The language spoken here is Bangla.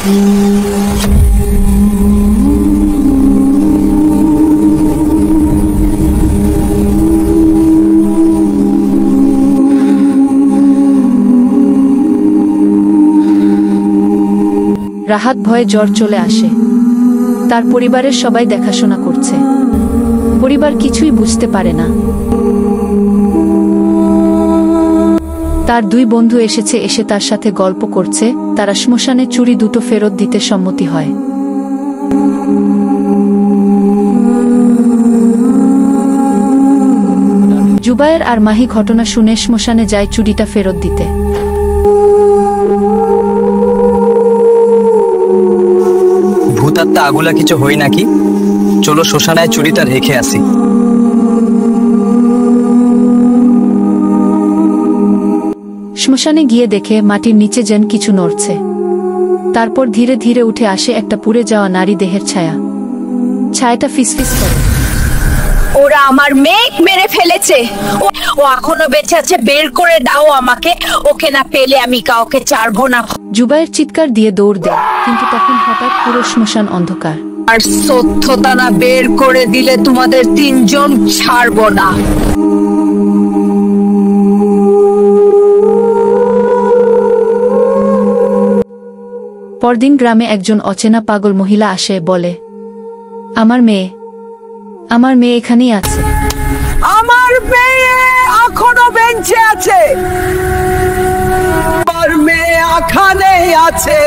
রাহাত ভয়ে জ্বর চলে আসে। তার পরিবারের সবাই দেখাশোনা করছে। পরিবার কিছুই বুঝতে পারে না। তার দুই বন্ধু এসে তার সাথে গল্প করছে। তারা শ্মশানে চুড়ি দুটো ফেরত দিতে সম্মতি হয়। জুবায়ের আর মাহি ঘটনা শুনে শ্মশানে যায় চুড়িটা ফেরত দিতে। ভূতাত্মা আগুলা কিছু হই নাকি? চলো শ্মশানায় চুড়িটা রেখে আসি। শ্মশানে গিয়ে দেখে মাটির নিচে যেন কিছু নড়ছে। তারপর ধীরে ধীরে উঠে আসে একটা পুড়ে যাওয়া নারী দেহের ছায়া। ছায়াটা ফিসফিস করে, ওরা আমার মেয়ে মেরে ফেলেছে। ও এখনো বেঁচে আছে, বের করে দাও আমাকে। ওকে না পেলে আমি কাউকে ছাড়বো না। জুবায়ের চিৎকার দিয়ে দৌড় দেয়, কিন্তু তখন হঠাৎ পুরো শ্মশান অন্ধকার। আর সত্যতা না বের করে দিলে তোমাদের তিনজন ছাড়বো না। পরদিন গ্রামে একজন অচেনা পাগল মহিলা আসে, বলে, আমার মেয়ে এখানেই আছে। আমার মেয়ে এখনো বেঁচে আছে। আমার মেয়ে এখানেই আছে।